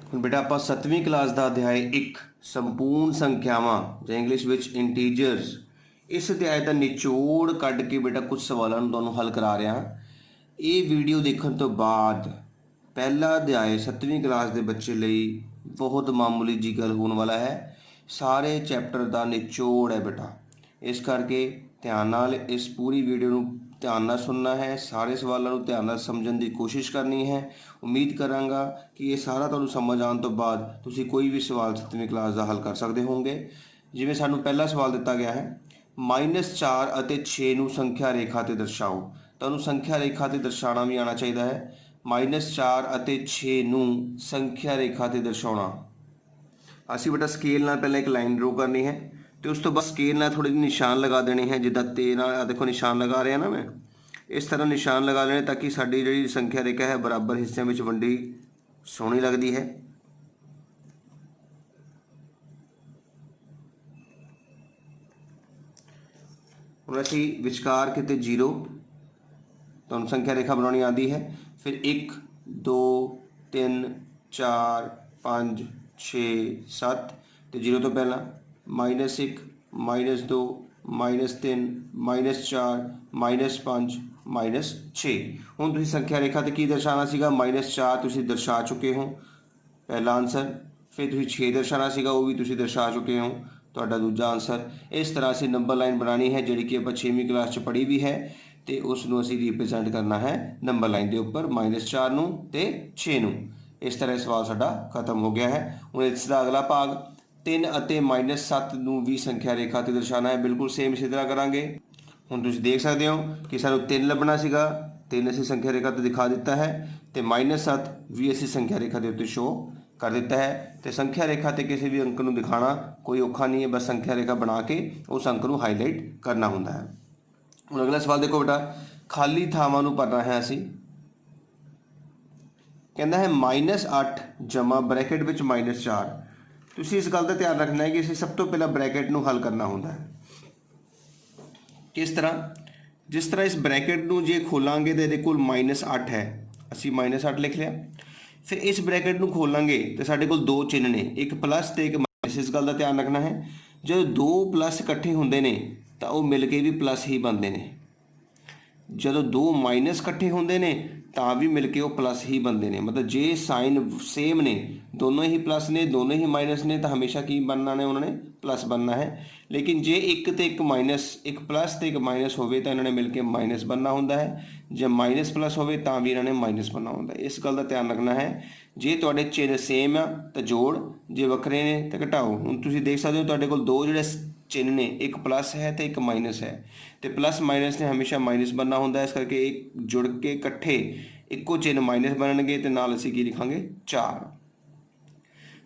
ਹੁਣ बेटा आप 7वीं क्लास का अध्याय 1 संपूर्ण संख्यावां ਜਾਂ इंग्लिश ਵਿੱਚ इंटीजर्स इस अध्याय का निचोड़ कढ़ के बेटा कुछ सवालों ਨੂੰ ਤੁਹਾਨੂੰ हल करा रहा। ये वीडियो देखने तो बाद पहला अध्याय 7वीं क्लास के बच्चे लिए बहुत मामूली जी गल होने वाला है। सारे चैप्टर का निचोड़ है बेटा, इस करके ध्यान नाल इस पूरी वीडियो ਨੂੰ ध्यान नाल सुनना है। सारे सवालों को ध्यान नाल समझण की कोशिश करनी है। उम्मीद करांगा कि ये सारा तुहानूं समझ आने तो बाद तुसीं कोई भी सवाल 7वीं क्लास का हल कर सकते होंगे। जिवें सानूं पहला सवाल दिता गया है, -4 और 6 नूं संख्या रेखा ते दर्शाओ। तुहानूं संख्या रेखा ते दर्शाना भी आना चाहिए है। -4 और 6 नूं संख्या रेखा ते दर्शाउणा, असीं बेटा स्केल नाल पहले एक लाइन ड्रॉ करनी है तो उस तो बाद स्केल नाल थोड़े निशान लगा देने हैं। जिद्दां तेल नाल देखो निशान लगा रहे हैं ना, मैं इस तरह निशान लगा लेने ताकि साडी जिहड़ी संख्या रेखा है बराबर हिस्सों में वंडी सोहनी लगती है। हुण असीं विचकार किते 0 तुहानूं संख्या रेखा बनानी आती है। फिर 1 2 3 4 5 6 7 तो 0 तो पहला -1 -2 -3 -4 -5 -6। हुण तुसीं संख्या रेखा ते की दर्शाना सीगा, -4 तुसीं दर्शा चुके हो पहला आंसर। फिर तुसीं 6 दर्शाना सीगा, वो भी तुसीं दर्शा चुके हो, तुहाडा दूजा आंसर। इस तरह असीं नंबर लाइन बनानी है जिहड़ी कि आपां 6वीं क्लास च पढ़ी भी है तो उसनूं असीं रिप्रजेंट करना है नंबर लाइन के उपर -4 नूं ते 6 नूं। इस तरह सवाल साडा खत्म हो गया है। हुण इसका अगला भाग 3 ਅਤੇ -7 ਨੂੰ भी संख्या रेखा ते दर्शाना है। बिल्कुल सेम इसी तरह करांगे। हुण तुसीं देख सकते हो कि सानूं 3 लभना सीगा, 3 असीं संख्या रेखा ते दिखा दिता है तो -7 भी असीं संख्या रेखा के उत्ते शो कर दिता है। तो संख्या रेखा ते किसी भी अंक नूं दिखाना कोई औखा नहीं है, बस संख्या रेखा बना के उस अंक नूं हाईलाइट करना हुंदा है। हुण अगला सवाल देखो बेटा, खाली थावां नूं भरना है असीं। कहता है -8 जमा ब्रैकेट विच -4। तुसीं इस गल का ध्यान रखना है कि असीं सब तो पहला ब्रैकेट नूं हल करना हुंदा है। किस तरह? जिस तरह इस ब्रैकेट नूं जे खोलांगे तो इहदे कोल -8 है, असीं -8 लिख लिया। फिर इस ब्रैकेट नूं खोलांगे तो साडे कोल दो चिन्ह ने, एक प्लस तो एक माइनस। इस गल का ध्यान रखना है, जो दो प्लस इकट्ठे होंदे ने तो वो मिल के भी प्लस ही बनते हैं। जो दो माइनस इकट्ठे होंदे ने तो भी मिल के वो प्लस ही बनते हैं। मतलब जे साइन सेम ने, दोनों ही प्लस ने दोनों ही माइनस ने, तो हमेशा की बनना ने, उन्होंने प्लस बनना है। लेकिन जे एक तो एक माइनस, एक प्लस तो एक माइनस होवे तो इन्होंने मिल के माइनस बनना होंदा है। जब माइनस प्लस होवे तो भी इन्होंने माइनस बनना होंदा है। इस गल का ध्यान रखना है। जे तुहाडे चिन्ह सेम आ तो जोड़, जे वक्रे ने तो घटाओ। हुण तुसीं देख सकते हो तुहाडे कोल दो जिहड़े चिन्ह ने, एक प्लस है तो एक माइनस है, तो प्लस माइनस ने हमेशा माइनस बनना होंदा है। इस करके एक जुड़ के इकट्ठे इक्को चिन्ह माइनस बननगे तो नाल असीं की लिखांगे 4।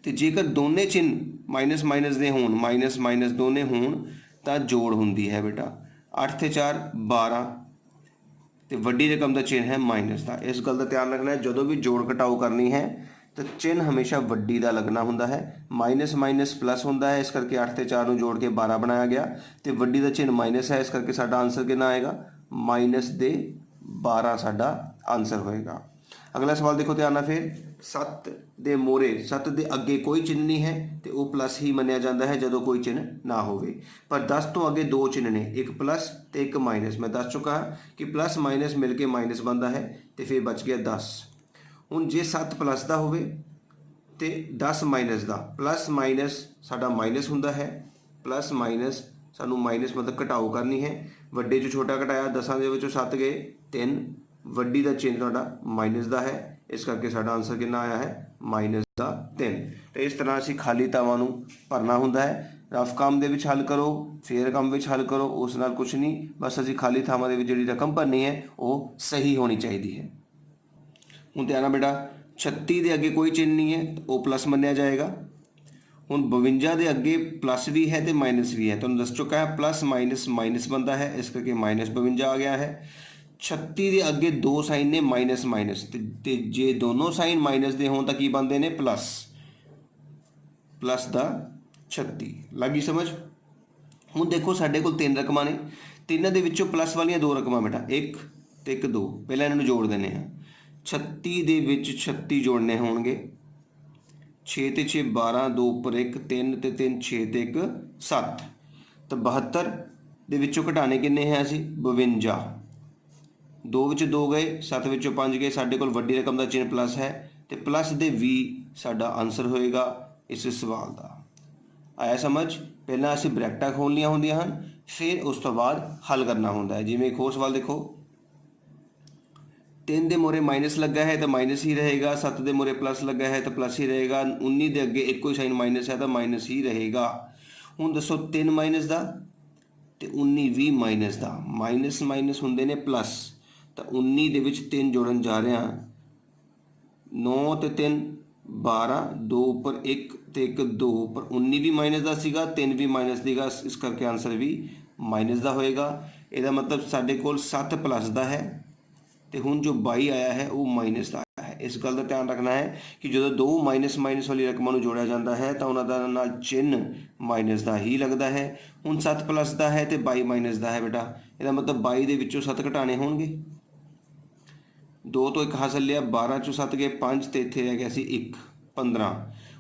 तो जेकर दोने चिन्ह माइनस माइनस दे होण, माइनस माइनस दोने होण तो जोड़ हुंदी है बेटा। 8 ते 4 12 तो वड्डी रकम का चिन्ह है माइनस का। इस गल का ध्यान रखना है, जदों भी जोड़ घटाओ करनी है तो चिन्ह हमेशा वड्डी का लगना होंदा है। माइनस माइनस प्लस होंदा है, इस करके 8 ते 4 जोड़ के 12 बनाया गया। तो वड्डी का चिन्ह माइनस है, इस करके साडा आंसर कितना आएगा, -12 साडा आंसर होएगा। अगला सवाल देखो ध्यान नाल। फिर 7 दे मोरे, 7 दे अगे कोई चिन्ह नहीं है तो वह प्लस ही मनिया जाता है जदों कोई चिन्ह ना होवे। पर 10 तो अगे दो चिन्ह ने, एक प्लस तो एक माइनस। मैं दस चुका कि प्लस माइनस मिल के माइनस बनता है, तो फिर बच गया 10। हुण जे 7 प्लस का होवे तो 10 माइनस का, प्लस माइनस साडा माइनस हुंदा है, प्लस माइनस सानू माइनस मतलब घटाओ करनी है। वड्डे चों छोटा घटाया, 10 दे विचों 7 गए 3, वड्डी का चिन्ह तुहाडा माइनस का है, इस करके साडा आंसर कितना आया है -3। तो इस तरह असीं खाली थावां नूं भरना हुंदा है। रफ काम दे विच हल करो, फेयर काम विच हल करो, उस नाल कुछ नहीं, बस असीं खाली थावां दे विच जिहड़ी रकम भरनी है वो सही होनी चाहिए है। हुण ध्यान नाल बेटा, 36 के अगे कोई चिन्ह नहीं है तो वह प्लस मनिया जाएगा। हुण 52 के अगे प्लस भी है तो माइनस भी है, तो दस चुका है प्लस माइनस माइनस बनता है, इस करके -52 आ गया है। 36 के अगे दो साइन ने माइनस माइनस, तो जे दोनों साइन माइनस के हों तो की बनते हैं प्लस, प्लस का 36। लगी समझ? हुण देखो साडे कोल 3 रकमां ने, तिन्हां दे विच्चों प्लस वालियां 2 रकमां बेटा, 1 ते 1 2, पहले इन्हां नूं जोड़ देने हैं। 36 दे विच 36 जोड़ने होणगे 6 ਤੇ 6 12, 2 ਉੱਪਰ 1 3 ਤੇ 3 6 ਤੇ 1 7। ਤਾਂ 72 ਦੇ ਵਿੱਚੋਂ ਘਟਾਣੇ ਕਿੰਨੇ ਹੈ ਅਸੀਂ 52। 2 ਵਿੱਚ 2 ਗਏ, 7 ਵਿੱਚੋਂ 5 ਗਏ, ਸਾਡੇ ਕੋਲ ਵੱਡੀ ਰਕਮ ਦਾ ਚਿੰਨ੍ਹ ਪਲੱਸ ਹੈ ਤੇ ਪਲੱਸ ਦੇ 20 ਸਾਡਾ ਆਨਸਰ ਹੋਏਗਾ ਇਸ ਸਵਾਲ ਦਾ। ਆਇਆ ਸਮਝ? ਪਹਿਲਾਂ ਅਸੀਂ ਬ੍ਰੈਕਟਾਂ ਖੋਲ੍ਹਣੀਆਂ ਹੁੰਦੀਆਂ ਹਨ, ਫਿਰ ਉਸ ਤੋਂ ਬਾਅਦ ਹੱਲ ਕਰਨਾ ਹੁੰਦਾ ਹੈ। ਜਿਵੇਂ ਇੱਕ ਹੋਰ ਸਵਾਲ ਦੇਖੋ, 3 ਦੇ ਮੋਰੇ ਮਾਈਨਸ ਲੱਗਾ ਹੈ ਤਾਂ ਮਾਈਨਸ ਹੀ ਰਹੇਗਾ, 7 ਦੇ ਮੋਰੇ ਪਲੱਸ ਲੱਗਾ ਹੈ ਤਾਂ ਪਲੱਸ ਹੀ ਰਹੇਗਾ, 19 ਦੇ ਅੱਗੇ ਇੱਕੋ ਹੀ ਸਾਈਨ ਮਾਈਨਸ ਹੈ ਤਾਂ ਮਾਈਨਸ ਹੀ ਰਹੇਗਾ। ਹੁਣ ਦੱਸੋ 3 ਮਾਈਨਸ ਦਾ ਤੇ 19 20 ਮਾਈਨਸ ਦਾ, ਮਾਈਨਸ ਮਾਈਨਸ ਹੁੰਦੇ ਨੇ ਪਲੱਸ, ਤਾਂ 19 ਦੇ ਵਿੱਚ 3 ਜੋੜਨ ਜਾ ਰਹੇ ਹਾਂ, 9 ਤੇ 3 12, 2 ਉੱਪਰ 1 ਤੇ 1 2 ਉੱਪਰ 19 ਵੀ ਮਾਈਨਸ ਦਾ ਸੀਗਾ, 3 ਵੀ ਮਾਈਨਸ ਦੀਗਾ, ਇਸ ਕਰਕੇ ਆਨਸਰ ਵੀ ਮਾਈਨਸ ਦਾ ਹੋਏਗਾ। ਇਹਦਾ ਮਤਲਬ ਸਾਡੇ ਕੋਲ 7 ਪਲੱਸ ਦਾ ਹੈ ਤੇ ਹੁਣ ਜੋ 22 ਆਇਆ ਹੈ ਉਹ ਮਾਈਨਸ ਦਾ ਆਇਆ ਹੈ। ਇਸ ਗੱਲ ਦਾ ਧਿਆਨ ਰੱਖਣਾ ਹੈ ਕਿ ਜਦੋਂ ਦੋ ਮਾਈਨਸ ਮਾਈਨਸ ਵਾਲੀ ਰਕਮਾਂ ਨੂੰ ਜੋੜਿਆ ਜਾਂਦਾ ਹੈ ਤਾਂ ਉਹਨਾਂ ਦਾ ਨਾਲ ਚਿੰਨ੍ਹ ਮਾਈਨਸ ਦਾ ਹੀ ਲੱਗਦਾ ਹੈ। ਹੁਣ 7 ਪਲੱਸ ਦਾ ਹੈ ਤੇ 22 ਮਾਈਨਸ ਦਾ ਹੈ ਬੇਟਾ, ਇਹਦਾ ਮਤਲਬ 22 ਦੇ ਵਿੱਚੋਂ 7 ਘਟਾਣੇ ਹੋਣਗੇ। 2 ਤੋਂ 1 ਹਾਸਲ ਲਿਆ, 12 ਚੋਂ 7 ਗਏ 5 ਤੇ ਇੱਥੇ ਰਹਿ ਗਿਆ ਸੀ 1 15।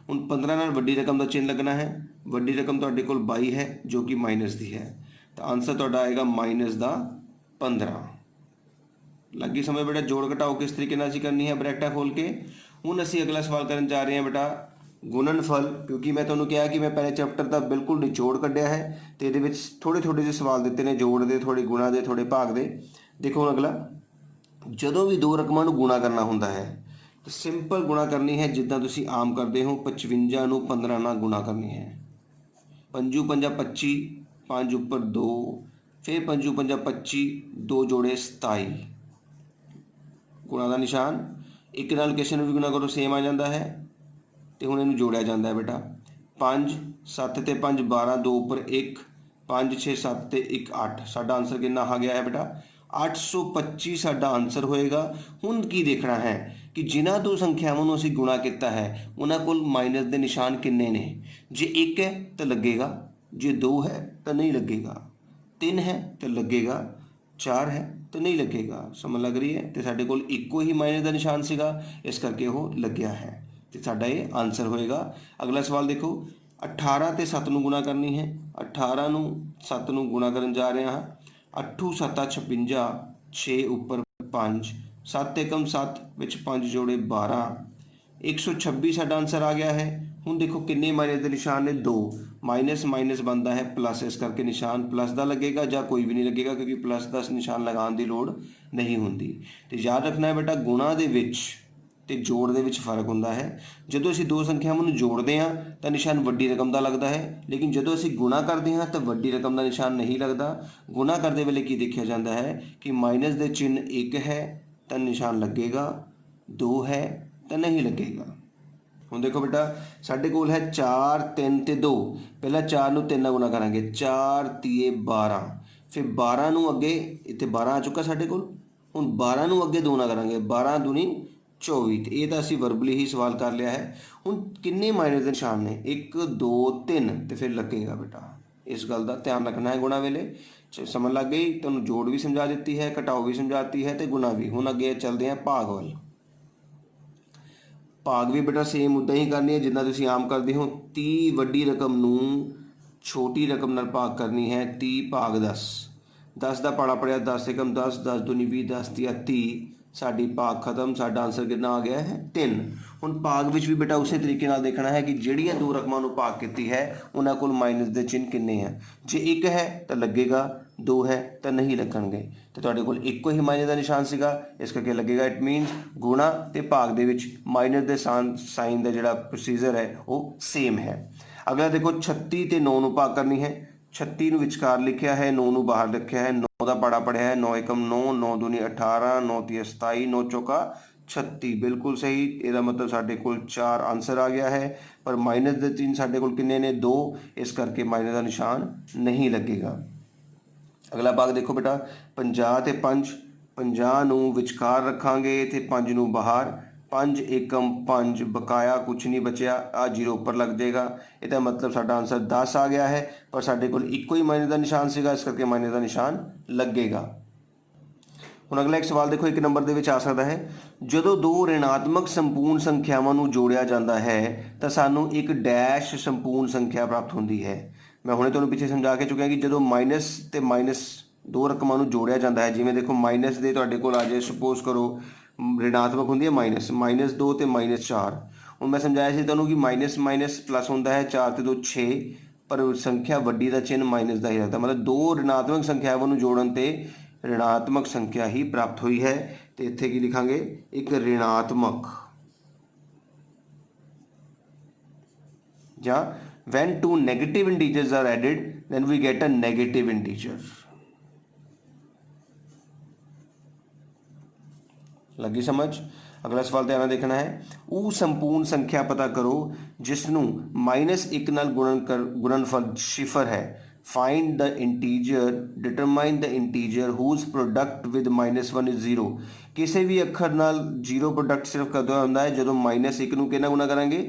ਹੁਣ 15 ਨਾਲ ਵੱਡੀ ਰਕਮ ਦਾ ਚਿੰਨ੍ਹ ਲੱਗਣਾ ਹੈ, ਵੱਡੀ ਰਕਮ ਤੁਹਾਡੇ ਕੋਲ 22 ਹੈ ਜੋ ਕਿ ਮਾਈਨਸ ਦੀ ਹੈ, ਤਾਂ ਆਨਸਰ ਤੁਹਾਡਾ ਆਏਗਾ ਮਾਈਨਸ ਦਾ 15। ਲੱਗੀ ਸਮਝ ਬੇਟਾ? ਜੋੜ ਘਟਾਓ ਕਿਸ ਤਰੀਕੇ ਨਾਲ ਅਸੀਂ ਕਰਨੀ ਹੈ ਬ੍ਰੈਕਟਾਂ ਖੋਲ ਕੇ। ਹੁਣ ਅਸੀਂ ਅਗਲਾ ਸਵਾਲ ਕਰਨ ਜਾ ਰਹੇ ਹਾਂ ਬੇਟਾ ਗੁਣਨਫਲ, ਕਿਉਂਕਿ ਮੈਂ ਤੁਹਾਨੂੰ ਕਿਹਾ ਕਿ ਮੈਂ ਪਹਿਲੇ ਚੈਪਟਰ ਦਾ ਬਿਲਕੁਲ ਨਿਚੋੜ ਕੱਢਿਆ ਹੈ ਤੇ ਇਹਦੇ ਵਿੱਚ ਥੋੜ੍ਹੇ ਥੋੜ੍ਹੇ ਜਿਹੇ ਸਵਾਲ ਦਿੱਤੇ ਨੇ, ਜੋੜ ਦੇ, ਥੋੜ੍ਹੇ ਗੁਣਾ ਦੇ, ਥੋੜ੍ਹੇ ਭਾਗ ਦੇ। ਦੇਖੋ ਹੁਣ ਅਗਲਾ, ਜਦੋਂ ਵੀ ਦੋ ਰਕਮਾਂ ਨੂੰ ਗੁਣਾ ਕਰਨਾ ਹੁੰਦਾ ਹੈ ਤਾਂ ਸਿੰਪਲ ਗੁਣਾ ਕਰਨੀ ਹੈ ਜਿੱਦਾਂ ਤੁਸੀਂ ਆਮ ਕਰਦੇ ਹੋ। 55 ਨੂੰ 15 ਨਾਲ ਗੁਣਾ ਕਰਨੀ ਹੈ, 5 5 25, 5 ਉੱਪਰ 2, ਫਿਰ 5 5 25, 2 ਜੋੜੇ 27, ਗੁਣਾ ਦਾ ਨਿਸ਼ਾਨ। ਇੱਕ ਨਾਲ ਕਿਸੇ ਨੂੰ ਵੀ ਗੁਣਾ ਕਰੋ ਸੇਮ ਆ ਜਾਂਦਾ ਹੈ ਤੇ ਹੁਣ ਇਹਨੂੰ ਜੋੜਿਆ ਜਾਂਦਾ ਹੈ ਬੇਟਾ। 5 7 ਤੇ 5 12, 2 ਉੱਪਰ 1 5 6 7 ਤੇ 1 8, ਸਾਡਾ ਆਨਸਰ ਕਿੰਨਾ ਆ ਗਿਆ ਹੈ ਬੇਟਾ 825 ਸਾਡਾ ਆਨਸਰ ਹੋਏਗਾ। ਹੁਣ ਕੀ ਦੇਖਣਾ ਹੈ ਕਿ ਜਿਨ੍ਹਾਂ ਦੋ ਸੰਖਿਆਵਾਂ ਨੂੰ ਅਸੀਂ ਗੁਣਾ ਕੀਤਾ ਹੈ ਉਹਨਾਂ ਕੋਲ ਮਾਈਨਸ ਦੇ ਨਿਸ਼ਾਨ ਕਿੰਨੇ ਨੇ। ਜੇ 1 ਹੈ ਤਾਂ ਲੱਗੇਗਾ, ਜੇ 2 ਹੈ ਤਾਂ ਨਹੀਂ ਲੱਗੇਗਾ, 3 ਹੈ ਤਾਂ ਲੱਗੇਗਾ, 4 ਹੈ ਤਾਂ ਨਹੀਂ ਲੱਗੇਗਾ। ਸਮਝ ਲੱਗ ਰਹੀ ਹੈ? ਤੇ ਸਾਡੇ ਕੋਲ ਇੱਕੋ ਹੀ ਮਾਈਨਸ ਦਾ ਨਿਸ਼ਾਨ ਸੀਗਾ, ਇਸ ਕਰਕੇ ਉਹ ਲੱਗਿਆ ਹੈ ਤੇ ਸਾਡਾ ਇਹ ਆਨਸਰ ਹੋਏਗਾ। ਅਗਲਾ ਸਵਾਲ ਦੇਖੋ, 18 ਤੇ 7 ਨੂੰ ਗੁਣਾ ਕਰਨੀ ਹੈ। 18 ਨੂੰ 7 ਨੂੰ ਗੁਣਾ ਕਰਨ ਜਾ ਰਹੇ ਹਾਂ। 8 7 56, 6 ਉੱਪਰ 5, 7 ਏਕਮ 7 ਵਿੱਚ 5 ਜੋੜੇ 12, 126 ਸਾਡਾ ਆਨਸਰ ਆ ਗਿਆ ਹੈ। ਹੁਣ ਦੇਖੋ ਕਿੰਨੇ ਮਾਈਨਸ ਦੇ ਨਿਸ਼ਾਨ ਨੇ, 2, ਮਾਈਨਸ ਮਾਈਨਸ ਬਣਦਾ ਹੈ ਪਲੱਸ, ਇਸ ਕਰਕੇ ਨਿਸ਼ਾਨ ਪਲੱਸ ਦਾ ਲੱਗੇਗਾ ਜਾਂ ਕੋਈ ਵੀ ਨਹੀਂ ਲੱਗੇਗਾ ਕਿਉਂਕਿ ਪਲੱਸ ਦਾ ਨਿਸ਼ਾਨ ਲਗਾਉਣ ਦੀ ਲੋੜ ਨਹੀਂ ਹੁੰਦੀ। ਤੇ ਯਾਦ ਰੱਖਣਾ ਹੈ ਬੇਟਾ ਗੁਣਾ ਦੇ ਵਿੱਚ ਤੇ ਜੋੜ ਦੇ ਵਿੱਚ ਫਰਕ ਹੁੰਦਾ ਹੈ। ਜਦੋਂ ਅਸੀਂ ਦੋ ਸੰਖਿਆਵਾਂ ਨੂੰ ਜੋੜਦੇ ਹਾਂ ਤਾਂ ਨਿਸ਼ਾਨ ਵੱਡੀ ਰਕਮ ਦਾ ਲੱਗਦਾ ਹੈ, ਲੇਕਿਨ ਜਦੋਂ ਅਸੀਂ ਗੁਣਾ ਕਰਦੇ ਹਾਂ ਤਾਂ ਵੱਡੀ ਰਕਮ ਦਾ ਨਿਸ਼ਾਨ ਨਹੀਂ ਲੱਗਦਾ। ਗੁਣਾ ਕਰਦੇ ਵੇਲੇ ਕੀ ਦੇਖਿਆ ਜਾਂਦਾ ਹੈ ਕਿ ਮਾਈਨਸ ਦੇ ਚਿੰਨ੍ਹ 1 ਹੈ ਤਾਂ ਨਿਸ਼ਾਨ ਲੱਗੇਗਾ, 2 ਹੈ ਤਾਂ ਨਹੀਂ ਲੱਗੇਗਾ। ਹੁਣ ਦੇਖੋ ਬੇਟਾ ਸਾਡੇ ਕੋਲ ਹੈ 4 3 ਤੇ 2, ਪਹਿਲਾਂ 4 ਨੂੰ 3 ਨਾਲ ਗੁਣਾ ਕਰਾਂਗੇ, 4 ਤੀਏ 12, ਫਿਰ 12 ਨੂੰ ਅੱਗੇ, ਇੱਥੇ 12 ਆ ਚੁੱਕਾ ਸਾਡੇ ਕੋਲ, ਹੁਣ 12 ਨੂੰ ਅੱਗੇ 2 ਨਾਲ ਕਰਾਂਗੇ, 12 ਦੂਣੀ 24, ਤੇ ਇਹ ਤਾਂ ਅਸੀਂ ਵਰਬਲੀ ਹੀ ਸਵਾਲ ਕਰ ਲਿਆ ਹੈ। ਹੁਣ ਕਿੰਨੇ ਮਾਈਨਸ ਦੇ ਨਿਸ਼ਾਨ ਨੇ, 1 2 3, ਤੇ ਫਿਰ ਲੱਗੇਗਾ ਬੇਟਾ। ਇਸ ਗੱਲ ਦਾ ਧਿਆਨ ਰੱਖਣਾ ਹੈ ਗੁਣਾ ਵੇਲੇ। ਸਮਝ ਲੱਗ ਗਈ? ਤੁਹਾਨੂੰ ਜੋੜ ਵੀ ਸਮਝਾ ਦਿੱਤੀ ਹੈ, ਘਟਾਓ ਵੀ ਸਮਝਾ ਦਿੱਤੀ ਹੈ ਤੇ ਗੁਣਾ ਵੀ। ਹੁਣ ਅੱਗੇ ਚੱਲਦੇ ਹਾਂ ਭਾਗ ਵੱਲ। ਭਾਗ ਵੀ ਬੇਟਾ ਸੇਮ ਉੱਦਾਂ ਹੀ ਕਰਨੀ ਹੈ ਜਿੱਦਾਂ ਤੁਸੀਂ ਆਮ ਕਰਦੇ ਹੋ। 30 ਵੱਡੀ ਰਕਮ ਨੂੰ ਛੋਟੀ ਰਕਮ ਨਾਲ ਭਾਗ ਕਰਨੀ ਹੈ। 30 ਭਾਗ 10, 10 ਦਾ ਪਾੜਾ ਪੜਿਆ 10 ਏਕਮ 10, 10 ਦੂਣੀ 20, 10 ਤੀਆ 30, ਸਾਡੀ ਭਾਗ ਖਤਮ। ਸਾਡਾ ਆਨਸਰ ਕਿੰਨਾ ਆ ਗਿਆ ਹੈ 3। ਹੁਣ ਭਾਗ ਵਿੱਚ ਵੀ ਬੇਟਾ ਉਸੇ ਤਰੀਕੇ ਨਾਲ ਦੇਖਣਾ ਹੈ ਕਿ ਜਿਹੜੀਆਂ ਦੋ ਰਕਮਾਂ ਨੂੰ ਭਾਗ ਕੀਤੀ ਹੈ ਉਹਨਾਂ ਕੋਲ ਮਾਈਨਸ ਦੇ ਚਿੰਨ੍ਹ ਕਿੰਨੇ ਹੈ। ਜੇ 1 ਹੈ ਤਾਂ ਲੱਗੇਗਾ, 2 ਹੈ ਤਾਂ ਨਹੀਂ ਲੱਗਣਗੇ, ਤੇ ਤੁਹਾਡੇ ਕੋਲ ਇੱਕੋ ਹੀ ਮਾਈਨਸ ਦਾ ਨਿਸ਼ਾਨ ਸੀਗਾ, ਇਸ ਕਰਕੇ ਲੱਗੇਗਾ। ਇਟ ਮੀਨਸ ਗੁਣਾ ਤੇ ਭਾਗ ਦੇ ਵਿੱਚ ਮਾਈਨਸ ਦੇ ਸਾਈਨ ਦਾ ਜਿਹੜਾ ਪ੍ਰੋਸੀਜਰ ਹੈ ਉਹ ਸੇਮ ਹੈ। ਅਗਲਾ ਦੇਖੋ 36 ਤੇ 9 ਨੂੰ ਭਾਗ ਕਰਨੀ ਹੈ। 36 ਨੂੰ ਵਿਚਕਾਰ ਲਿਖਿਆ ਹੈ, 9 ਨੂੰ ਬਾਹਰ ਲਿਖਿਆ ਹੈ। 9 ਦਾ ਪਾੜਾ ਪੜਿਆ ਹੈ, 9 ਏਕਮ 9, 9 ਦੂਣੀ 18, 9 ਤੀਆ 27, 9 ਚੌਕਾ 36, ਬਿਲਕੁਲ ਸਹੀ। ਇਹਦਾ ਮਤਲਬ ਸਾਡੇ ਕੋਲ 4 ਆਨਸਰ ਆ ਗਿਆ ਹੈ, ਪਰ ਮਾਈਨਸ ਦੇ ਚਿੰਨ੍ਹ ਸਾਡੇ ਕੋਲ ਕਿੰਨੇ ਨੇ, 2, ਇਸ ਕਰਕੇ ਮਾਈਨਸ ਦਾ ਨਿਸ਼ਾਨ ਨਹੀਂ ਲੱਗੇਗਾ। ਅਗਲਾ ਭਾਗ ਦੇਖੋ ਬੇਟਾ 50 ਤੇ 5, 50 ਨੂੰ ਵਿਚਕਾਰ ਰੱਖਾਂਗੇ ਤੇ 5 ਨੂੰ ਬਾਹਰ, 5 ਏਕਮ 5, ਬਕਾਇਆ ਕੁਛ ਨਹੀਂ ਬਚਿਆ, ਆ 0 ਉੱਪਰ ਲੱਗ ਜਾਏਗਾ। ਇਹਦਾ ਮਤਲਬ ਸਾਡਾ ਆਨਸਰ 10 ਆ ਗਿਆ ਹੈ, ਪਰ ਸਾਡੇ ਕੋਲ ਇੱਕੋ ਹੀ ਮਾਈਨਸ ਦਾ ਨਿਸ਼ਾਨ ਸੀਗਾ, ਇਸ ਕਰਕੇ ਮਾਈਨਸ ਦਾ ਨਿਸ਼ਾਨ ਲੱਗੇਗਾ। ਹੁਣ ਅਗਲਾ ਇੱਕ ਸਵਾਲ ਦੇਖੋ 1 ਨੰਬਰ ਦੇ ਵਿੱਚ ਆ ਸਕਦਾ ਹੈ, ਜਦੋਂ ਦੋ ਰਿਣਾਤਮਕ ਸੰਪੂਰਨ ਸੰਖਿਆਵਾਂ ਨੂੰ ਜੋੜਿਆ ਜਾਂਦਾ ਹੈ ਤਾਂ ਸਾਨੂੰ ਇੱਕ ਡੈਸ਼ ਸੰਪੂਰਨ ਸੰਖਿਆ ਪ੍ਰਾਪਤ ਹੁੰਦੀ ਹੈ। ਮੈਂ ਹੁਣੇ ਤੁਹਾਨੂੰ ਪਿੱਛੇ ਸਮਝਾ ਕੇ ਚੁੱਕਿਆ ਕਿ ਜਦੋਂ ਮਾਈਨਸ ਤੇ ਮਾਈਨਸ ਦੋ ਰਕਮਾਂ ਨੂੰ ਜੋੜਿਆ ਜਾਂਦਾ ਹੈ, ਜਿਵੇਂ ਦੇਖੋ ਮਾਈਨਸ ਦੇ ਤੁਹਾਡੇ ਕੋਲ ਆ ਜਾਏ, ਸਪੋਜ਼ ਕਰੋ ਰਿਣਾਤਮਕ ਹੁੰਦੀ ਹੈ -2 ਤੇ -4। ਹੁਣ ਮੈਂ ਸਮਝਾਇਆ ਸੀ ਤੁਹਾਨੂੰ ਕਿ ਮਾਈਨਸ ਮਾਈਨਸ ਪਲੱਸ ਹੁੰਦਾ ਹੈ, 4 ਤੇ 2 6, ਪਰ ਸੰਖਿਆ ਵੱਡੀ ਦਾ ਚਿੰਨ੍ਹ ਮਾਈਨਸ ਦਾ ਹੀ ਰਹਿੰਦਾ, ਮਤਲਬ ਦੋ ਰਿਣਾਤਮਕ ਸੰਖਿਆਵਾਂ ਨੂੰ ਜੋੜਨ ਤੇ ऋणात्मक संख्या ही प्राप्त हुई है। तो इत्थे की लिखांगे एक ऋणात्मक, या when two negative integers are added then we get a negative integer। लगी समझ? अगला सवाल ध्यान देखना है, ਉਹ संपूर्ण संख्या पता करो जिसनों -1 नाल गुणनफल सिफर है। Find the integer, determine the integer whose product with -1 is 0। ਕਿਸੇ ਵੀ ਅੱਖਰ ਨਾਲ 0 ਪ੍ਰੋਡਕਟ ਸਿਰਫ ਕਦੋਂ ਹੁੰਦਾ ਹੈ, ਜਦੋਂ -1 ਨੂੰ ਕਿਹਨਾਂ ਗੁਣਾ ਕਰਾਂਗੇ,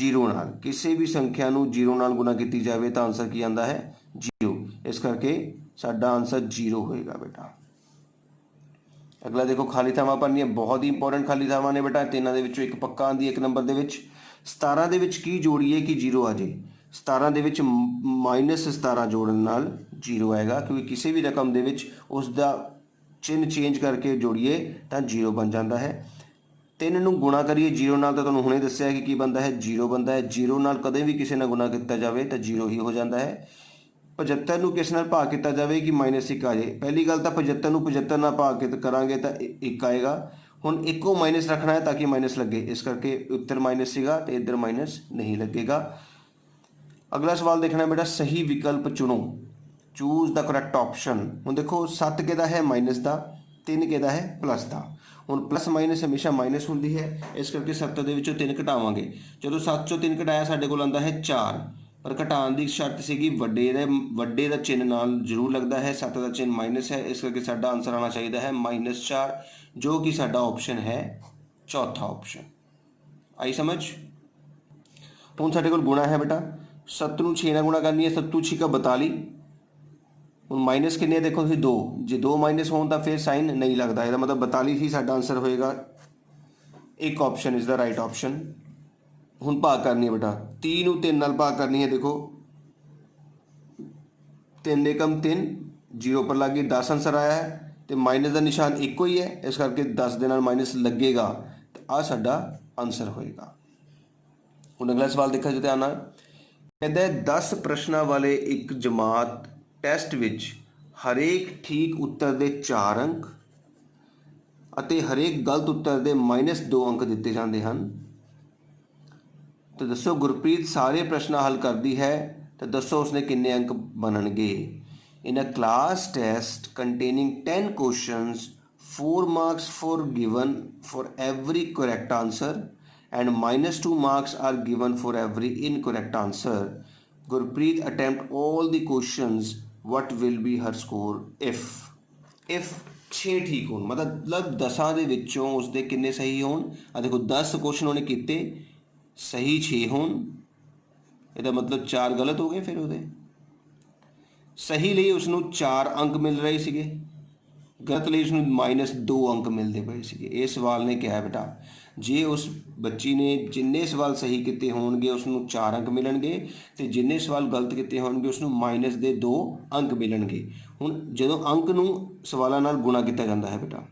0 ਨਾਲ। ਕਿਸੇ ਵੀ ਸੰਖਿਆ ਨੂੰ 0 ਨਾਲ ਗੁਣਾ ਕੀਤੀ ਜਾਵੇ ਤਾਂ ਆਨਸਰ ਕੀ ਆਉਂਦਾ ਹੈ, 0। ਇਸ ਕਰਕੇ ਸਾਡਾ ਆਨਸਰ 0 ਹੋਏਗਾ ਬੇਟਾ। ਅਗਲਾ ਦੇਖੋ ਖਾਲੀ ਥਾਵਾਂ ਭਰਨੀਆਂ, ਬਹੁਤ ਹੀ ਇੰਪੋਰਟੈਂਟ ਖਾਲੀ ਥਾਵਾਂ ਨੇ ਬੇਟਾ। ਤਿੰਨਾਂ ਦੇ ਵਿੱਚੋਂ ਇੱਕ ਪੱਕਾ ਆਉਂਦੀ 1 ਨੰਬਰ ਦੇ ਵਿੱਚ। 17 ਦੇ ਵਿੱਚ ਕੀ ਜੋੜੀਏ ਕਿ 0 ਆ ਜੇ? 17 ਦੇ ਵਿੱਚ -17 ਜੋੜਨ ਨਾਲ 0 ਆਏਗਾ, ਕਿਉਂਕਿ ਕਿਸੇ ਵੀ ਰਕਮ ਦੇ ਵਿੱਚ ਉਸ ਦਾ ਚਿੰਨ੍ਹ ਚੇਂਜ ਕਰਕੇ ਜੋੜੀਏ ਤਾਂ 0 ਬਣ ਜਾਂਦਾ ਹੈ। 3 ਨੂੰ ਗੁਣਾ ਕਰੀਏ 0 ਨਾਲ ਤਾਂ ਤੁਹਾਨੂੰ ਹੁਣੇ ਦੱਸਿਆ ਕਿ ਕੀ ਬਣਦਾ ਹੈ, 0 ਬਣਦਾ ਹੈ। 0 ਨਾਲ ਕਦੇ ਵੀ ਕਿਸੇ ਨਾਲ ਗੁਣਾ ਕੀਤਾ ਜਾਵੇ ਤਾਂ 0 ਹੀ ਹੋ ਜਾਂਦਾ ਹੈ। 75 ਨੂੰ ਕਿਸ ਨਾਲ ਭਾਗ ਕੀਤਾ ਜਾਵੇ ਕਿ -1 ਆ ਜਾਏ? ਪਹਿਲੀ ਗੱਲ ਤਾਂ 75 ਨੂੰ 75 ਨਾਲ ਭਾਗ ਕਰਾਂਗੇ ਤਾਂ 1 ਆਏਗਾ। ਹੁਣ ਇੱਕੋ ਮਾਈਨਸ ਰੱਖਣਾ ਹੈ ਤਾਂ ਕਿ ਮਾਈਨਸ ਲੱਗੇ, ਇਸ ਕਰਕੇ ਉੱਤਰ ਮਾਈਨਸ ਸੀਗਾ ਤੇ ਇੱਧਰ ਮਾਈਨਸ ਨਹੀਂ ਲੱਗੇਗਾ। अगला सवाल देखना है बेटा, सही विकल्प चुनो, चूज द करैक्ट ऑप्शन। ਹੁਣ देखो 7 ਕਿਹਦਾ ਹੈ, ਮਾਈਨਸ ਦਾ, 3 ਕਿਹਦਾ ਹੈ, ਪਲੱਸ ਦਾ। ਹੁਣ ਪਲੱਸ ਮਾਈਨਸ ਹਮੇਸ਼ਾ ਮਾਈਨਸ ਹੁੰਦੀ ਹੈ, ਇਸ ਕਰਕੇ 7 ਦੇ ਵਿੱਚੋਂ 3 ਘਟਾਵਾਂਗੇ। ਜਦੋਂ 7 ਚੋਂ 3 ਘਟਾਇਆ ਸਾਡੇ ਕੋਲ ਆਉਂਦਾ ਹੈ 4, ਪਰ ਘਟਾਉਣ ਦੀ ਸ਼ਰਤ ਸੀਗੀ ਵੱਡੇ ਦਾ ਚਿੰਨ੍ਹ ਨਾਲ ਜ਼ਰੂਰ ਲੱਗਦਾ ਹੈ, 7 ਦਾ ਚਿੰਨ੍ਹ ਮਾਈਨਸ ਹੈ, ਇਸ ਕਰਕੇ ਸਾਡਾ ਆਨਸਰ ਆਉਣਾ ਚਾਹੀਦਾ ਹੈ -4, ਜੋ ਕਿ ਸਾਡਾ ਆਪਸ਼ਨ ਹੈ ਚੌਥਾ ਆਪਸ਼ਨ। ਆਈ ਸਮਝ? ਹੁਣ ਸਾਡੇ ਕੋਲ ਗੁਣਾ ਹੈ ਬੇਟਾ, 7 ਨੂੰ 6 ਨਾਲ ਗੁਣਾ ਕਰਨੀ ਹੈ, 7 6 42। ਹੁਣ ਮਾਈਨਸ ਕਿੰਨੇ ਦੇਖੋ ਤੁਸੀਂ 2, ਜੇ 2 ਮਾਈਨਸ ਹੋਣ ਤਾਂ ਫਿਰ ਸਾਈਨ ਨਹੀਂ ਲੱਗਦਾ, ਇਹਦਾ ਮਤਲਬ 42 ਹੀ ਸਾਡਾ ਆਨਸਰ ਹੋਏਗਾ। ਇੱਕ option is the right option. ਹੁਣ ਭਾਗ ਕਰਨੀ ਹੈ ਬੇਟਾ, 30 ਨੂੰ 3 ਨਾਲ ਭਾਗ ਕਰਨੀ ਹੈ। ਦੇਖੋ 3 ਏਕਮ 3, 0 ਪਰ ਲੱਗ ਗਈ, 10 ਆਨਸਰ ਆਇਆ ਹੈ ਤੇ ਮਾਈਨਸ ਦਾ ਨਿਸ਼ਾਨ ਇੱਕੋ ਹੀ ਹੈ, ਇਸ ਕਰਕੇ 10 ਦੇ ਨਾਲ ਮਾਈਨਸ ਲੱਗੇਗਾ ਤਾਂ ਆਹ ਸਾਡਾ ਆਨਸਰ ਹੋਏਗਾ। ਹੁਣ ਅਗਲਾ ਸਵਾਲ ਦੇਖਿਆ ਜੀ ਧਿਆਨ ਨਾਲ, ਕਹਿੰਦਾ 10 ਪ੍ਰਸ਼ਨਾਂ ਵਾਲੇ ਇੱਕ ਜਮਾਤ ਟੈਸਟ ਵਿੱਚ ਹਰੇਕ ਠੀਕ ਉੱਤਰ ਦੇ 4 ਅੰਕ ਅਤੇ ਹਰੇਕ ਗਲਤ ਉੱਤਰ ਦੇ -2 ਅੰਕ ਦਿੱਤੇ ਜਾਂਦੇ ਹਨ। ਤਾਂ ਦੱਸੋ ਗੁਰਪ੍ਰੀਤ ਸਾਰੇ ਪ੍ਰਸ਼ਨ ਹੱਲ ਕਰਦੀ ਹੈ ਤਾਂ ਦੱਸੋ ਉਸਨੇ ਕਿੰਨੇ ਅੰਕ ਬਣਨਗੇ। In a class test containing 10 questions 4 marks for given for every correct answer and -2 marks are given for every incorrect answer. Gurpreet attempt all the questions. What will be her score if 6 ਠੀਕ ਹੋਣ, ਮਤਲਬ 10 ਦੇ ਵਿੱਚੋਂ ਉਸਦੇ ਕਿੰਨੇ ਸਹੀ ਹੋਣ। ਆ ਦੇਖੋ 10 ਕੁਐਸਚਨ ਉਹਨੇ ਕੀਤੇ, ਸਹੀ 6 ਹੋਣ, ਇਹਦਾ ਮਤਲਬ 4 ਗਲਤ ਹੋ ਗਏ। ਫਿਰ ਉਹਦੇ ਸਹੀ ਲਈ ਉਸਨੂੰ 4 ਅੰਕ ਮਿਲ ਰਹੇ ਸੀਗੇ, ਗਲਤ ਲਈ ਉਸਨੂੰ -2 ਅੰਕ ਮਿਲਦੇ ਪਏ ਸੀਗੇ। ਇਹ ਸਵਾਲ ਨੇ ਕਿਹਾ ਬੇਟਾ ਜੇ ਉਸ ਬੱਚੀ ਨੇ ਜਿੰਨੇ ਸਵਾਲ ਸਹੀ ਕੀਤੇ ਹੋਣਗੇ ਉਸਨੂੰ 4 ਅੰਕ ਮਿਲਣਗੇ ਤੇ ਜਿੰਨੇ ਸਵਾਲ ਗਲਤ ਕੀਤੇ ਹੋਣਗੇ ਉਸਨੂੰ -2 ਅੰਕ ਮਿਲਣਗੇ। ਹੁਣ ਜਦੋਂ ਅੰਕ ਨੂੰ ਸਵਾਲਾਂ ਨਾਲ ਗੁਣਾ ਕੀਤਾ ਜਾਂਦਾ ਹੈ ਬੇਟਾ,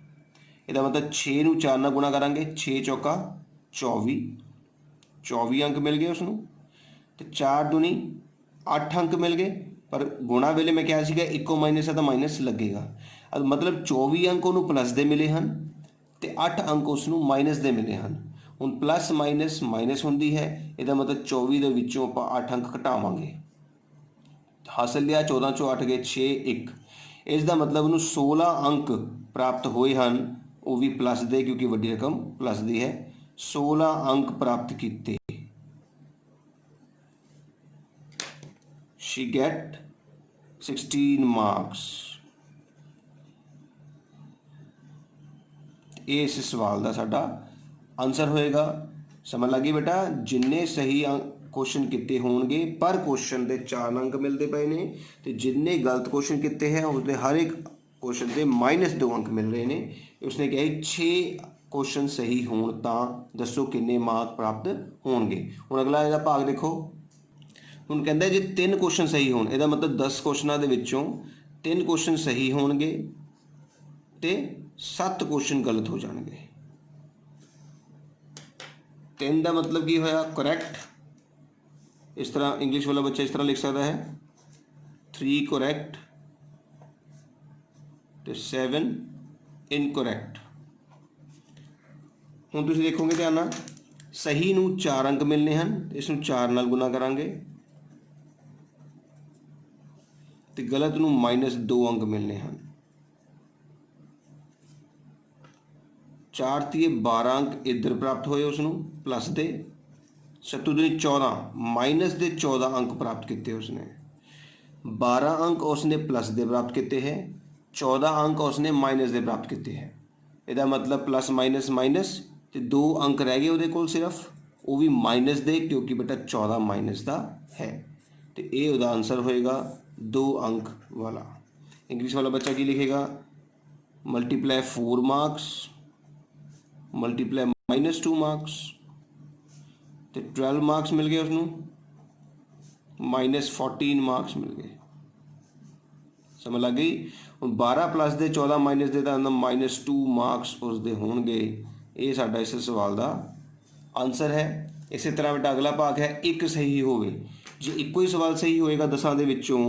ਇਹਦਾ ਮਤਲਬ 6 ਨੂੰ 4 ਨਾਲ ਗੁਣਾ ਕਰਾਂਗੇ, 6 ਚੌਕਾ 24 ਅੰਕ ਮਿਲ ਗਏ ਉਸਨੂੰ, ਤੇ 4 ਦੂਣੀ 8 ਅੰਕ ਮਿਲ ਗਏ। ਪਰ ਗੁਣਾ ਵੇਲੇ ਮੈਂ ਕਿਹਾ ਸੀਗਾ ਇੱਕੋ ਮਾਈਨਸ ਹੈ ਤਾਂ ਮਾਈਨਸ ਲੱਗੇਗਾ, ਮਤਲਬ 24 ਅੰਕ ਉਹਨੂੰ ਪਲੱਸ ਦੇ ਮਿਲੇ ਹਨ ਤੇ 8 ਅੰਕ ਉਸ ਨੂੰ ਮਾਈਨਸ ਦੇ ਮਿਲੇ ਹਨ। ਹੁਣ ਪਲੱਸ ਮਾਈਨਸ ਮਾਈਨਸ ਹੁੰਦੀ ਹੈ, ਇਹਦਾ ਮਤਲਬ 24 ਦੇ ਵਿੱਚੋਂ ਆਪਾਂ 8 ਅੰਕ ਘਟਾਵਾਂਗੇ। ਹਾਸਲ ਲਿਆ 14 ਚੋਂ 8 ਗਏ 6 1, ਇਸ ਦਾ ਮਤਲਬ ਉਹਨੂੰ 16 ਅੰਕ ਪ੍ਰਾਪਤ ਹੋਏ ਹਨ, ਉਹ ਵੀ ਪਲੱਸ ਦੇ, ਕਿਉਂਕਿ ਵੱਡੀ ਰਕਮ ਪਲੱਸ ਦੀ ਹੈ। 16 ਅੰਕ ਪ੍ਰਾਪਤ ਕੀਤੇ, she get 16 marks। ਇਹ ਇਸ ਸਵਾਲ ਦਾ ਸਾਡਾ ਆਨਸਰ ਹੋਏਗਾ। ਸਮਝ ਲੱਗੀ ਬੇਟਾ, ਜਿੰਨੇ ਸਹੀ ਕੁਐਸਚਨ ਕੀਤੇ ਹੋਣਗੇ ਪਰ ਕੁਐਸਚਨ ਦੇ 4 ਅੰਕ ਮਿਲਦੇ ਪਏ ਨੇ, ਤੇ ਜਿੰਨੇ ਗਲਤ ਕੁਐਸਚਨ ਕੀਤੇ ਹੈ ਉਸਦੇ ਹਰ ਇੱਕ क्वेश्चन के -2 अंक मिल रहे हैं। उसने कहा 6 क्वेश्चन सही होण तां दसो किन्ने मार्क प्राप्त होणगे। हुण अगला इहदा भाग देखो। हुण कहंदा जे 3 क्वेश्चन सही होण, इहदा मतलब 10 क्वेश्चनों दे विचों 3 क्वेश्चन सही होणगे ते 7 क्वेश्चन गलत हो जाएंगे। 3 का मतलब की होया करैक्ट, इस तरह इंग्लिश वाला बच्चा इस तरह लिख सकता है 3 करैक्ट तो 7 इनकरैक्ट। हुण तुसीं देखोगे ध्यान नाल, सही नूं 4 अंक मिलने हैं, इसनूं 4 नाल गुना करांगे तो गलत नूं -2 अंक मिलने हैं। 4 तीए 12 अंक इधर प्राप्त होए, उसनूं प्लस दे 7 दूनी 14 माइनस दे 14 अंक प्राप्त किए उसने। 12 अंक उसने प्लस दे प्राप्त किए हैं, 14 अंक उसने माइनस दे प्राप्त किए हैं। ਇਹਦਾ मतलब प्लस माइनस माइनस तो 2 अंक रह गए ਉਹਦੇ ਕੋਲ सिर्फ, वो भी माइनस दे क्योंकि बेटा 14 माइनस का है। तो ये ਉਹਦਾ आंसर होएगा 2 अंक वाला। इंग्लिश वाला बच्चा की लिखेगा मल्टीप्लाई 4 मार्क्स मल्टीप्लाई -2 मार्क्स तो 12 मार्क्स मिल गए उसनों, -14 मार्क्स मिल गए। समझ लग गई। ਹੁਣ 12 प्लस दे 14 माइनस दे -2 मार्क्स उसके होणगे। ये साडा इस सवाल का आंसर है। इस तरह बेटा अगला भाग है एक सही होवे। जे इको ही सवाल सही होएगा 10 दे विचों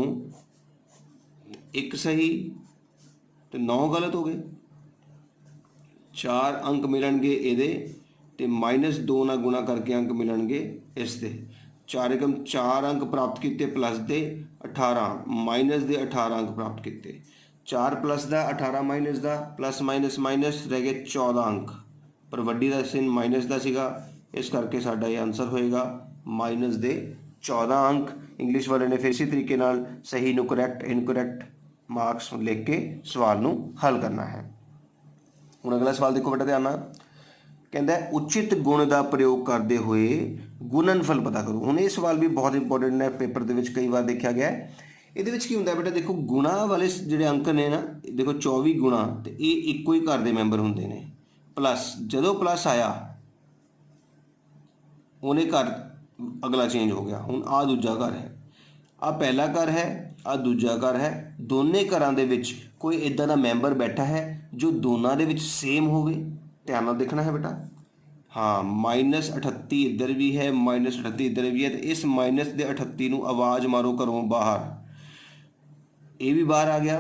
एक सही तो 9 गलत हो गए। 4 अंक मिलणगे इहदे ते -2 नाल गुणा करके अंक मिलणगे इसदे। 4 एकम 4 अंक प्राप्त किए प्लस दे 18 माइनस दे 18 अंक प्राप्त किए। 4 प्लस का 18 माइनस का प्लस माइनस माइनस रह गए 14 अंक, पर वड्डी का चिन्ह माइनस का सीगा, इस करके साडा ये आंसर होएगा माइनस दे 14 अंक। इंग्लिश वाले ने फिर इसी तरीके नाल सही नूं करैक्ट इनकरैक्ट मार्क्स लिख के सवाल नूं हल करना है। हुण अगला सवाल देखो बेटा ध्यान नाल, कहता है उचित गुण का प्रयोग करते हुए गुणनफल पता करो। हुण ये सवाल भी बहुत इंपॉर्टेंट है, पेपर के कई बार देखा गया है। ये की होंगे बेटा, देखो गुणा वाले जोड़े अंक ने ना, देखो 24 गुणा तो ये इको ही घर के मैंबर होंगे ने। प्लस जो प्लस आया उन्हें घर अगला चेंज हो गया। हुण आ दूजा घर है, आ पहला घर है, आ दूजा घर है। दोनों घरों के कोई इदा का मैंबर बैठा है जो दोनों के सेम होवे। ध्यान नाल देखना है बेटा। हाँ, -38 इधर भी है, -38 इधर भी है। तो इस -38 नूं आवाज़ मारो घरों बाहर, ये भी बाहर आ गया,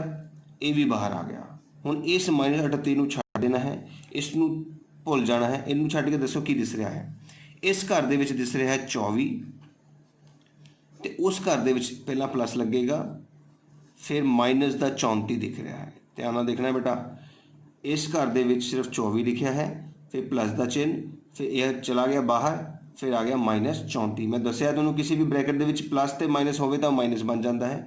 ये भी बाहर आ गया। हुण इस -38 नूं छड्ड देना है, इसनूं भुल जाना है। इनू छड्ड के दसो की दिस रहा है। इस घर दे विच दिस रहा है 24 तो उस घर दे विच पहला प्लस लगेगा, फिर माइनस का 34 दिख रहा है। ध्यान नाल देखना है बेटा। इस घर दे विच सिर्फ 24 लिखा है, फिर प्लस का चिन्ह, फिर यह चला गया बाहर, फिर आ गया -34। मैं दसिया तुहानूं किसी भी ब्रैकेट दे विच प्लस तो माइनस होवे तो माइनस बन जाता है।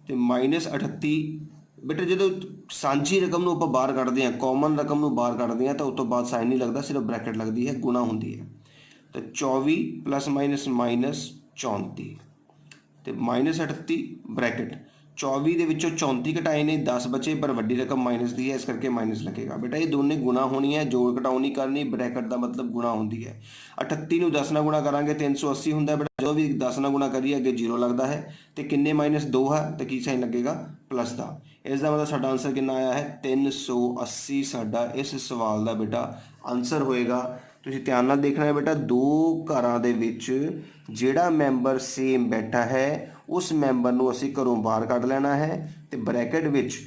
तो -38 बेटा जो सांझी रकम नूं आपां बाहर कढ़दे हैं, कॉमन रकम नूं बाहर कढ़दे हैं, तो उस तो बाद साइन नहीं लगता, सिर्फ ब्रैकेट लगती है, गुणा होंदी है। तो 24 + -34 तो -38 ब्रैकेट 24 के विचों 34 घटाए ने 10 बचे, पर वड्डी रकम माइनस दी है, इस करके माइनस लगेगा। बेटा ये दोनों गुणा होनी है, जोड़ घटाओ नहीं करनी। ब्रैकेट का मतलब गुणा होंदी है। 38 नूं 10 नाल गुणा करांगे 380 हुंदा है बेटा। जो भी 10 नाल गुणा करिए अगे 0 लगता है। तो किन्ने -2 है तो की साइन लगेगा प्लस का। इसका मतलब साडा आंसर कितना आया है 380 साडा इस सवाल का बेटा आंसर होएगा। तुसीं ध्यान नाल देखना है बेटा, दो घरां दे विच जिहड़ा मैंबर सेम बैठा है उस मैंबर नूं असीं घरों बाहर कढ लैना है। तो ब्रैकेट विच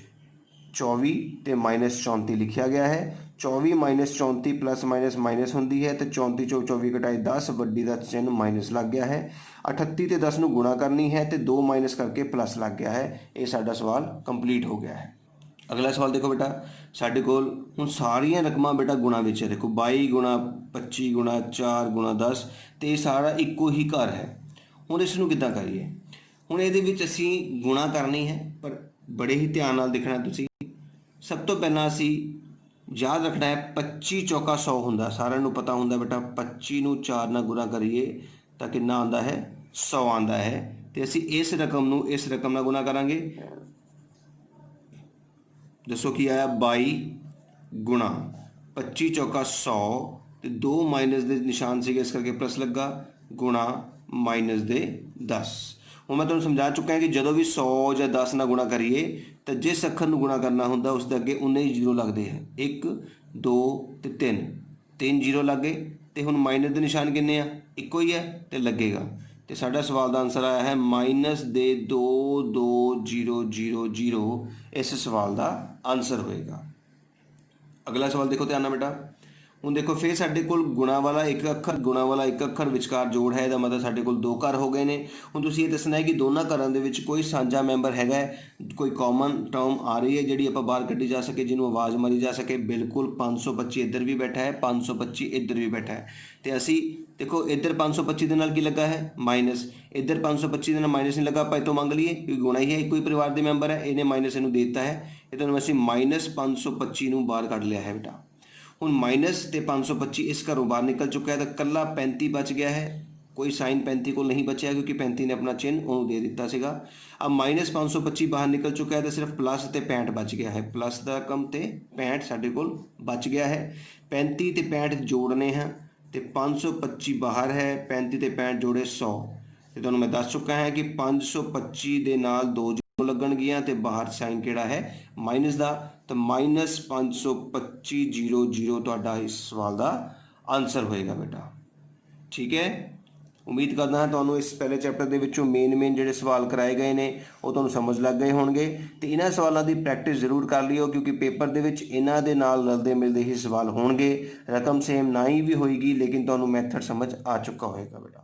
24 ते -34 लिखा गया है। 24 -34 प्लस माइनस माइनस होंदी है, तो 34 चो 24 घटाए 10, वड्डी का चिन्ह माइनस लग गया है। 38 ते 10 नूं गुणा करनी है, तो 2 माइनस करके प्लस लग गया है। ये साडा सवाल कंप्लीट हो गया है। अगला सवाल देखो बेटा, साडे कोल हुण सारियां रकमां बेटा गुणा विच है। देखो 22 गुणा 25 गुणा 4 गुणा 10, तो ये सारा इक्को ही घर है। हुण इसनूं किद्दां करिए। हुण इहदे विच असीं गुणा करनी है, पर बड़े ही ध्यान नाल देखना तुसीं। सब तो पहला असीं याद रखना है 25 चौका 100 हुंदा, सारिਆਂ नूं पता हुंदा बेटा। 25 नूं 4 नाल गुणा करिए तो कितना आंदा है 100 आंदा है। तो असीं इस रकम नूं इस रकम नाल गुणा करांगे। दसो की आया 22 गुणा 25 चौका 100 तो 2 माइनस के निशान से इस करके प्लस लगा गुणा माइनस दे 10। हूँ मैं तुहानूं समझा चुका है कि जो भी 100 या 10 ना गुणा करिए तो जिस अखर नूं गुणा करना होंदा उसके अगे उन्ने ही जीरो लगते हैं 1 2 ते 3 जीरो लग गए तो हुण माइनस के निशान किन्ने आ इक्को ही है तो लगेगा। तो साडा सवाल का आंसर आया है माइनस दे 2 2 0 0 0 इस सवाल का आंसर होएगा। अगला सवाल देखो ध्यान नाल बेटा। ਹੁਣ देखो फिर साढ़े कोल गुणा वाला एक अखर गुणा वाला एक अखर विचकार जोड़ है, ਇਹਦਾ मतलब साढ़े कोल दो घर हो गए ने। ਹੁਣ ਤੁਸੀਂ ਇਹ ਦੱਸਣਾ है कि दोनों घरों ਦੇ ਵਿੱਚ कोई ਸਾਂਝਾ मैंबर हैगा, कोई कॉमन टर्म आ रही है ਜਿਹੜੀ ਆਪਾਂ बाहर ਕੱਢੀ जा सके, जिन्हों आवाज़ मारी जा सके। बिल्कुल 525 इधर भी बैठा है 525 इधर भी बैठा है। तो असी देखो इधर 525 ਦੇ ਨਾਲ ਕੀ ਲੱਗਾ है माइनस, इधर 525 ਦੇ ਨਾਲ माइनस नहीं लगा, ਆਪਾਂ ਇਹ ਤੋਂ ਮੰਗ ਲਈਏ ਕਿ ਗੁਣਾ ਹੀ ਹੈ, ਇੱਕੋ ਹੀ ਪਰਿਵਾਰ ਦੇ ਮੈਂਬਰ ਹੈ, ਇਹਨੇ ਮਾਈਨਸ ਇਹਨੂੰ ਦੇ ਦਿੱਤਾ ਹੈ। ਇਹ ਤੁਹਾਨੂੰ ਅਸੀਂ ਮਾਈਨਸ 525 ਨੂੰ ਬਾਹਰ ਕੱਢ ਲਿਆ ਹੈ बेटा। ਹੁਣ माइनस तो 525 इस घरों बाहर निकल चुका है तो कल्ला 35 बच गया है, कोई साइन 35 को नहीं बचा क्योंकि 35 ने अपना चिन्ह उन्होंने दे दिता सीगा। अब माइनस 525 बाहर निकल चुका है तो सिर्फ प्लस तो 65 बच गया है, प्लस का कम तो 65 साढ़े को बच गया है। 35 तो 65 जोड़ने हैं तो 525 बाहर है, 35 तो 65 जोड़े 100। तो तुहानूं मैं दस चुका है कि 525 के नाल 2 लगन गया तो बाहर साइन किहड़ा है माइनस का, तो माइनस 525 0 0 तुहाडा इस सवाल का आंसर होएगा बेटा। ठीक है, उम्मीद करदा हां तुहानूं इस पहले चैप्टर दे विचों मेन जिहड़े सवाल कराए गए ने वो तुहानूं समझ लग गए होणगे। तो इन्हां सवालों की प्रैक्टिस जरूर कर लिओ क्योंकि पेपर दे विच इन्हां दे नाल रलदे मिलदे ही सवाल होणगे। रकम सेम ना ही भी होएगी लेकिन तुहानूं मैथड समझ आ चुका होएगा बेटा।